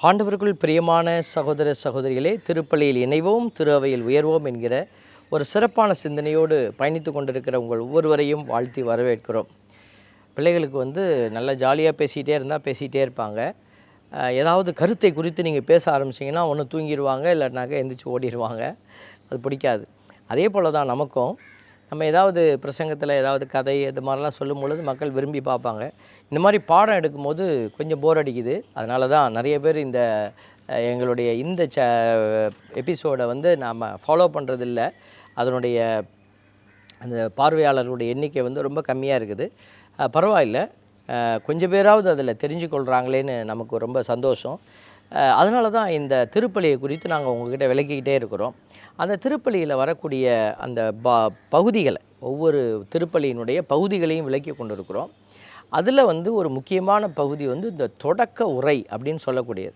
ஆண்டவருக்குள் பிரியமான சகோதர சகோதரிகளே, திருப்பலியில் இணைவோம், திரு அவையில் உயர்வோம் என்கிற ஒரு சிறப்பான சிந்தனையோடு பயணித்து கொண்டிருக்கிற உங்கள் ஒவ்வொருவரையும் வாழ்த்தி வரவேற்கிறோம். பிள்ளைகளுக்கு நல்லா ஜாலியாக பேசிகிட்டே இருந்தால் பேசிகிட்டே இருப்பாங்க. ஏதாவது கருத்தை குறித்து நீங்கள் பேச ஆரம்பிச்சிங்கன்னா ஒன்று தூங்கிடுவாங்க, இல்லைனாக்கா எந்திரிச்சு ஓடிடுவாங்க. அது பிடிக்காது. அதே போல் தான் நமக்கும் நம்ம ஏதாவது பிரசங்கத்தில் ஏதாவது கதை இது மாதிரிலாம் சொல்லும் பொழுது மக்கள் விரும்பி பார்ப்பாங்க. இந்த மாதிரி பாடம் எடுக்கும்போது கொஞ்சம் போர் அடிக்குது. அதனால தான் நிறைய பேர் இந்த எங்களுடைய இந்த எபிசோடை நாம் ஃபாலோ பண்ணுறதில்ல. அதனுடைய அந்த பார்வையாளர்களுடைய எண்ணிக்கை ரொம்ப கம்மியாக இருக்குது. பரவாயில்ல, கொஞ்சம் பேராவது அதில் தெரிஞ்சுக்கொள்கிறாங்களேன்னு நமக்கு ரொம்ப சந்தோஷம். அதனால தான் இந்த திருப்பலியை குறித்து நாங்கள் உங்கள்கிட்ட விளக்கிக்கிட்டே இருக்கிறோம். அந்த திருப்பலியில் வரக்கூடிய அந்த பகுதிகளை, ஒவ்வொரு திருப்பலியினுடைய பகுதிகளையும் விளக்கி கொண்டு இருக்கிறோம். அதில் ஒரு முக்கியமான பகுதி இந்த தொடக்க உரை அப்படின்னு சொல்லக்கூடியது.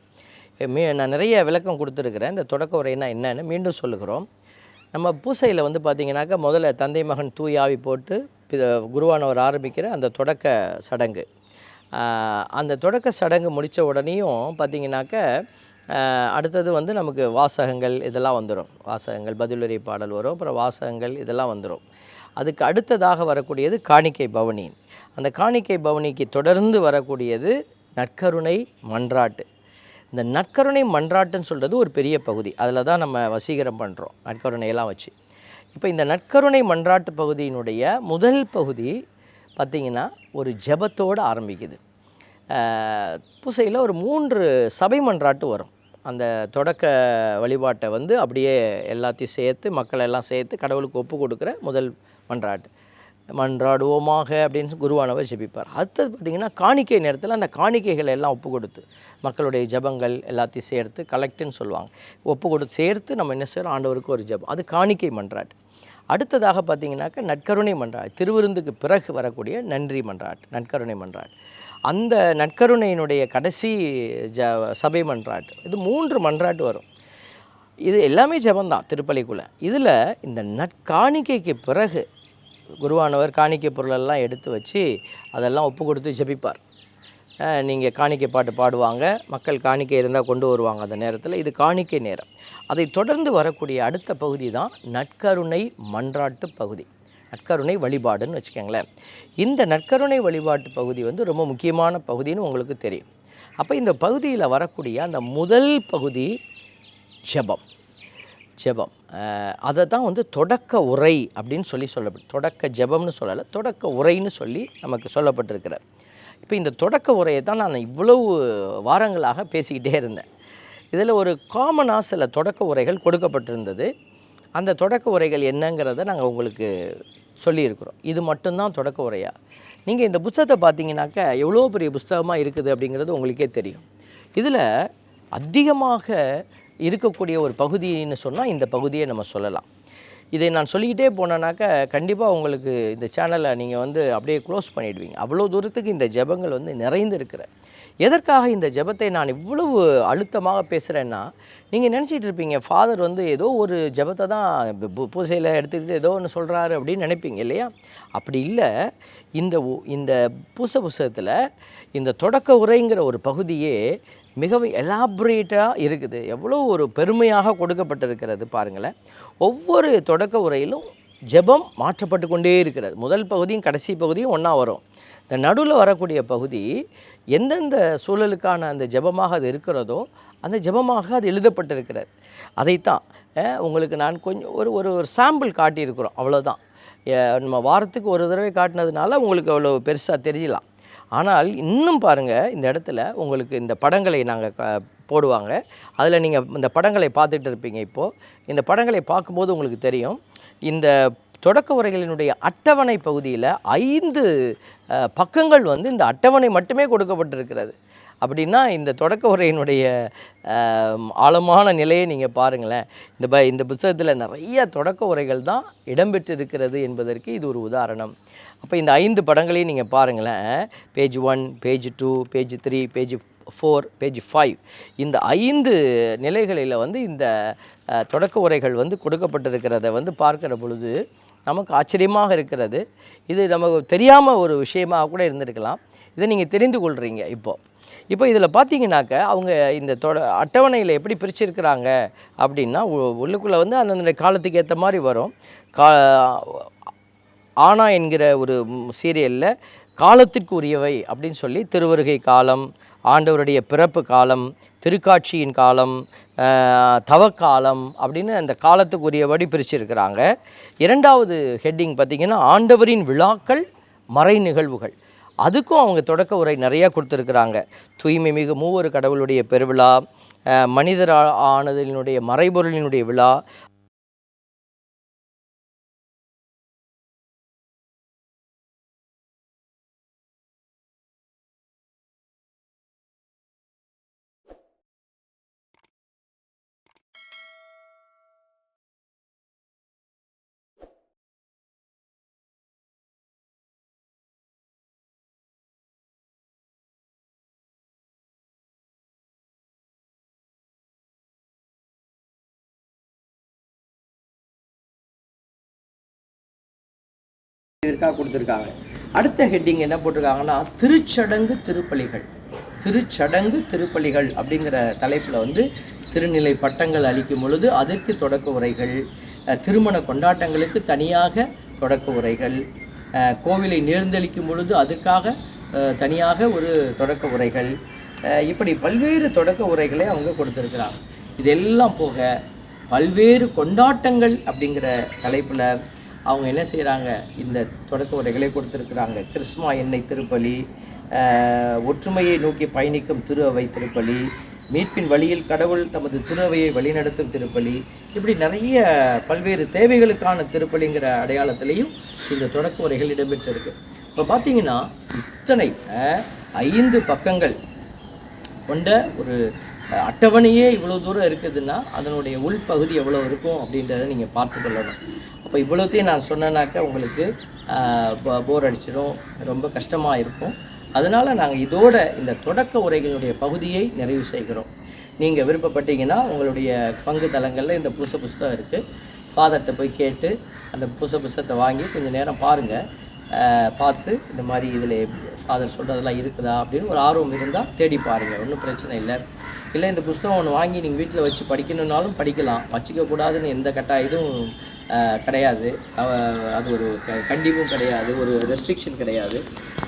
நான் நிறைய விளக்கம் கொடுத்துருக்குறேன். இந்த தொடக்க உரைன்னா என்னன்னு மீண்டும் சொல்லுகிறோம். நம்ம பூசையில் பார்த்திங்கனாக்கா முதல்ல தந்தை மகன் தூய் ஆவி போட்டு குருவானவர் ஆரம்பிக்கிற அந்த தொடக்க சடங்கு. அந்த தொடக்க சடங்கு முடித்த உடனேயும் பார்த்திங்கனாக்கா அடுத்தது நமக்கு வாசகங்கள் இதெல்லாம் வந்துடும். வாசகங்கள், பதிலுரை பாடல் வரும், அப்புறம் வாசகங்கள் இதெல்லாம் வந்துடும். அதுக்கு அடுத்ததாக வரக்கூடியது காணிக்கை பவனி. அந்த காணிக்கை பவனிக்கு தொடர்ந்து வரக்கூடியது நற்கருணை மன்றாட்டு. இந்த நற்கருணை மன்றாட்டுன்னு சொல்கிறது ஒரு பெரிய பகுதி. அதில் தான் நம்ம வசீகரம் பண்ணுறோம் நற்கருணையெல்லாம் வச்சு. இப்போ இந்த நற்கருணை மன்றாட்டு பகுதியினுடைய முதல் பகுதி பார்த்திங்கன்னா ஒரு ஜெபத்தோடு ஆரம்பிக்குது. பூசையில் ஒரு 3 சபை மன்றாட்டு வரும். அந்த தொடக்க வழிபாட்டை அப்படியே எல்லாத்தையும் சேர்த்து, மக்களெல்லாம் சேர்த்து கடவுளுக்கு ஒப்பு கொடுக்குற முதல் மன்றாட்டு. மன்றாடுவோமாக அப்படின்னு குருவானவர் ஜெபிப்பார். அடுத்தது பார்த்திங்கன்னா காணிக்கை நேரத்தில் அந்த காணிக்கைகளை எல்லாம் ஒப்பு கொடுத்து, மக்களுடைய ஜபங்கள் எல்லாத்தையும் சேர்த்து கலெக்டுன்னு சொல்லுவாங்க, ஒப்பு கொடுத்து சேர்த்து நம்ம என்ன செய்கிறோம், ஆண்டவருக்கு ஒரு ஜபம். அது காணிக்கை மன்றாட்டு. அடுத்ததாக பார்த்திங்கனாக்கா நற்கருணை மன்றாட்டு, திருவிருந்துக்கு பிறகு வரக்கூடிய நன்றி மன்றாட்டு, நற்கருணை மன்றாட்டு. அந்த நற்கருணையினுடைய கடைசி சபை மன்றாட்டு. இது 3 மன்றாட்டு வரும். இது எல்லாமே ஜபந்தான் திருப்பலிக்குள்ளே. இதில் இந்த நற்காணிக்கைக்கு பிறகு குருவானவர் காணிக்கை பொருளெல்லாம் எடுத்து வச்சு அதெல்லாம் ஒப்பு கொடுத்து ஜெபிப்பார். நீங்கள் காணிக்கை பாட்டு பாடுவாங்க, மக்கள் காணிக்கை இருந்தால் கொண்டு வருவாங்க அந்த நேரத்தில். இது காணிக்கை நேரம். அதை தொடர்ந்து வரக்கூடிய அடுத்த பகுதி தான் நற்கருணை மன்றாட்டு பகுதி, நற்கருணை வழிபாடுன்னு வச்சுக்கோங்களேன். இந்த நற்கருணை வழிபாட்டு பகுதி ரொம்ப முக்கியமான பகுதின்னு உங்களுக்கு தெரியும். அப்போ இந்த பகுதியில் வரக்கூடிய அந்த முதல் பகுதி ஜெபம். அதை தான் தொடக்க உரை அப்படின்னு சொல்லப்பட்டு, தொடக்க ஜெபம்னு சொல்லலை, தொடக்க உரைன்னு சொல்லி நமக்கு சொல்லப்பட்டிருக்கிறார். இப்போ இந்த தொடக்க உரையை தான் நான் இவ்வளவு வாரங்களாக பேசிக்கிட்டே இருந்தேன். இதில் ஒரு காமனாக சில தொடக்க உரைகள் கொடுக்கப்பட்டிருந்தது. அந்த தொடக்க உரைகள் என்னங்கிறத நாங்கள் உங்களுக்கு சொல்லியிருக்கிறோம். இது மட்டும்தான் தொடக்க உரையா? நீங்கள் இந்த புத்தகத்தை பார்த்தீங்கன்னாக்கா எவ்வளோ பெரிய புத்தகமாக இருக்குது அப்படிங்கிறது உங்களுக்கே தெரியும். இதில் அதிகமாக இருக்கக்கூடிய ஒரு பகுதின்னு சொன்னால் இந்த பகுதியை நம்ம சொல்லலாம். இதை நான் சொல்லிக்கிட்டே போனேன்னாக்கா கண்டிப்பாக உங்களுக்கு இந்த சேனலை நீங்கள் அப்படியே க்ளோஸ் பண்ணிவிடுவீங்க. அவ்வளோ தூரத்துக்கு இந்த ஜெபங்கள் நிறைந்து இருக்கிற. எதற்காக இந்த ஜெபத்தை நான் இவ்வளவு அழுத்தமாக பேசுகிறேன்னா, நீங்கள் நினச்சிட்டு இருப்பீங்க ஃபாதர் ஏதோ ஒரு ஜெபத்தை தான் பூசையில் எடுத்துக்கிட்டு ஏதோ ஒன்று சொல்கிறாரு அப்படின்னு நினைப்பீங்க இல்லையா? அப்படி இல்லை. இந்த புஸ்தகத்தில் இந்த தொடக்க உரைங்கிற ஒரு பகுதியே மிகவும் எலாபரேட்டாக இருக்குது. எவ்வளோ ஒரு பெருமையாக கொடுக்கப்பட்டிருக்கிறது பாருங்களேன். ஒவ்வொரு தொடக்க உரையிலும் ஜெபம் மாற்றப்பட்டு கொண்டே இருக்கிறது. முதல் பகுதியும் கடைசி பகுதியும் ஒன்றா வரும். இந்த நடுவில் வரக்கூடிய பகுதி எந்தெந்த சூழலுக்கான அந்த ஜெபமாக அது இருக்கிறதோ அந்த ஜெபமாக அது எழுதப்பட்டிருக்கிறது. அதைத்தான் உங்களுக்கு நான் கொஞ்சம் ஒரு சாம்பிள் காட்டியிருக்கிறோம், அவ்வளோதான். நம்ம வாரத்துக்கு ஒரு தடவை காட்டினதுனால உங்களுக்கு அவ்வளோ பெருசாக தெரியலாம். ஆனால் இன்னும் பாருங்கள், இந்த இடத்துல உங்களுக்கு இந்த படங்களை நாங்கள் போடுவாங்க. அதில் நீங்கள் இந்த படங்களை பார்த்துட்டு இருப்பீங்க. இப்போது இந்த படங்களை பார்க்கும்போது உங்களுக்கு தெரியும், இந்த தொடக்க உரைகளினுடைய அட்டவணை பகுதியில் 5 பக்கங்கள் இந்த அட்டவணை மட்டுமே கொடுக்கப்பட்டிருக்கிறது. அப்படின்னா இந்த தொடக்க உரையினுடைய ஆழமான நிலையை நீங்கள் பாருங்களேன். இந்த புத்தகத்தில் நிறைய தொடக்க உரைகள் தான் இடம்பெற்றிருக்கிறது என்பதற்கு இது ஒரு உதாரணம். அப்போ இந்த 5 படங்களையும் நீங்கள் பாருங்களேன். Page 1, page 2, page 3, page 4, page 5, இந்த 5 நிலைகளில் இந்த தொடக்க உரைகள் கொடுக்கப்பட்டிருக்கிறத பார்க்குற பொழுது நமக்கு ஆச்சரியமாக இருக்கிறது. இது நமக்கு தெரியாமல் ஒரு விஷயமாக கூட இருந்திருக்கலாம். இதை நீங்கள் தெரிந்து கொள்கிறீங்க. இப்போது இப்போ இதில் பார்த்தீங்கன்னாக்க அவங்க இந்த அட்டவணையில் எப்படி பிரிச்சிருக்கிறாங்க அப்படின்னா உள்ளுக்குள்ளே வந்து அந்தந்த காலத்துக்கு ஏற்ற மாதிரி வரும். ஆனா என்கிற ஒரு சீரியலில் காலத்திற்கு உரியவை அப்படின்னு சொல்லி திருவருகை காலம், ஆண்டவருடைய பிறப்பு காலம், திருக்காட்சியின் காலம், தவக்காலம் அப்படின்னு அந்த காலத்துக்கு உரியபடி பிரிச்சிருக்கிறாங்க. 2வது ஹெட்டிங் பார்த்திங்கன்னா ஆண்டவரின் விழாக்கள், மறை நிகழ்வுகள். அதுக்கும் அவங்க தொடக்க உரை நிறையா கொடுத்துருக்குறாங்க. தூய்மை மிகு மூவரு கடவுளுடைய பெருவிழா, மனிதர் ஆனதினுடைய மறைபொருளினுடைய விழா, இதற்காக கொடுத்துருக்காங்க. அடுத்த ஹெட்டிங் என்ன போட்டிருக்காங்கன்னா திருச்சடங்கு திருப்பலிகள். திருச்சடங்கு திருப்பலிகள் அப்படிங்கிற தலைப்பில் வந்து திருநிலை பட்டங்கள் அளிக்கும் பொழுது அதற்கு தொடக்க உரைகள், திருமண கொண்டாட்டங்களுக்கு தனியாக தொடக்க உரைகள், கோவிலை நேர்ந்தளிக்கும் பொழுது அதுக்காக தனியாக ஒரு தொடக்க உரைகள், இப்படி பல்வேறு தொடக்க உரைகளை அவங்க கொடுத்துருக்குறாங்க. இதெல்லாம் போக பல்வேறு கொண்டாட்டங்கள் அப்படிங்கிற தலைப்பில் அவங்க என்ன செய்கிறாங்க, இந்த தொடக்க உரைகளை கொடுத்துருக்குறாங்க. கிறிஸ்மா எண்ணெய் திருப்பலி, ஒற்றுமையை நோக்கி பயணிக்கும் திரு அவை திருப்பலி, மீட்பின் வழியில் கடவுள் தமது திரு அவையை வழிநடத்தும் திருப்பலி, இப்படி நிறைய பல்வேறு தேவைகளுக்கான திருப்பலிங்கிற அடையாளத்திலையும் இந்த தொடக்க உரைகள் இடம்பெற்றிருக்கு. இப்போ பார்த்தீங்கன்னா இத்தனை 5 பக்கங்கள் கொண்ட ஒரு அட்டவணையே இவ்வளோ தூரம் இருக்குதுன்னா அதனுடைய உள்பகுதி எவ்வளோ இருக்கும் அப்படின்றத நீங்கள் பார்த்து கொள்ளணும். அப்போ இவ்வளோத்தையும் நான் சொன்னேன்னாக்கா உங்களுக்கு போர் அடிச்சிடும், ரொம்ப கஷ்டமாக இருக்கும். அதனால் நாங்கள் இதோட இந்த தொடக்க உரைகளுடைய பகுதியை நிறைவு செய்கிறோம். நீங்கள் விருப்பப்பட்டீங்கன்னா உங்களுடைய பங்கு தளங்களில் இந்த புஸ்தகம் இருக்குது. ஃபாதர்கிட்ட போய் கேட்டு அந்த புஸ்தகத்தை வாங்கி கொஞ்சம் நேரம் பாருங்கள். பார்த்து இந்த மாதிரி இதில் ஃபாதர் சொல்கிறதெல்லாம் இருக்குதா அப்படின்னு ஒரு ஆர்வம் இருந்தால் தேடி பாருங்கள், ஒன்றும் பிரச்சனை இல்லை. இல்லை இந்த புஸ்தகம் ஒன்று வாங்கி நீங்கள் வீட்டில் வச்சு படிக்கணுன்னாலும் படிக்கலாம், வச்சுக்கக்கூடாதுன்னு எந்த இதுவும் கிடையாது. அது ஒரு கண்டிப்பும் கிடையாது, ஒரு ரெஸ்ட்ரிக்ஷன் கிடையாது.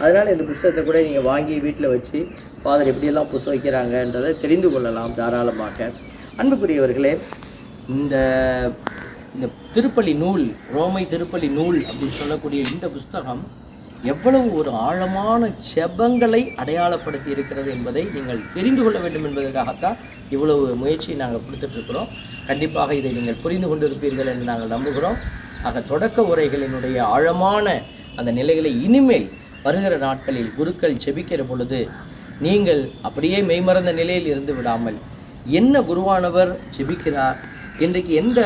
அதனால் இந்த புஸ்தகத்தை கூட நீங்கள் வாங்கி வீட்டில் வச்சு ஃபாதர் எப்படியெல்லாம் புஸ்தகம் வைக்கிறாங்கன்றதை தெரிந்து கொள்ளலாம் தாராளமாக. அன்புக்குரியவர்களே, இந்த திருப்பலி நூல், ரோமை திருப்பலி நூல் அப்படின்னு சொல்லக்கூடிய இந்த புஸ்தகம் எவ்வளவு ஒரு ஆழமான செபங்களை அடையாளப்படுத்தி இருக்கிறது என்பதை நீங்கள் தெரிந்து கொள்ள வேண்டும் என்பதற்காகத்தான் இவ்வளவு முயற்சியை நாங்கள் கொடுத்துட்ருக்குறோம். கண்டிப்பாக இதை நீங்கள் புரிந்து கொண்டிருப்பீர்கள் என்று நாங்கள் நம்புகிறோம். ஆக தொடக்க உரைகளினுடைய ஆழமான அந்த நிலைகளை இனிமேல் வருகிற நாட்களில் குருக்கள் செபிக்கிற பொழுது நீங்கள் அப்படியே மெய்மறந்த நிலையில் இருந்து விடாமல் என்ன குருவானவர் செபிக்கிறார், இன்றைக்கு எந்த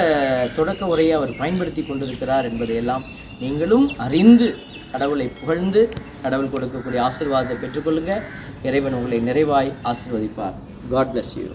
தொடக்க உரையை அவர் பயன்படுத்தி கொண்டிருக்கிறார் என்பதையெல்லாம் நீங்களும் அறிந்து கடவுளை புகழ்ந்து கடவுள் கொடுக்கக்கூடிய ஆசீர்வாதத்தை பெற்றுக்கொள்ளுங்கள். இறைவன் உங்களை நிறைவாய் ஆசீர்வதிப்பார். God bless you.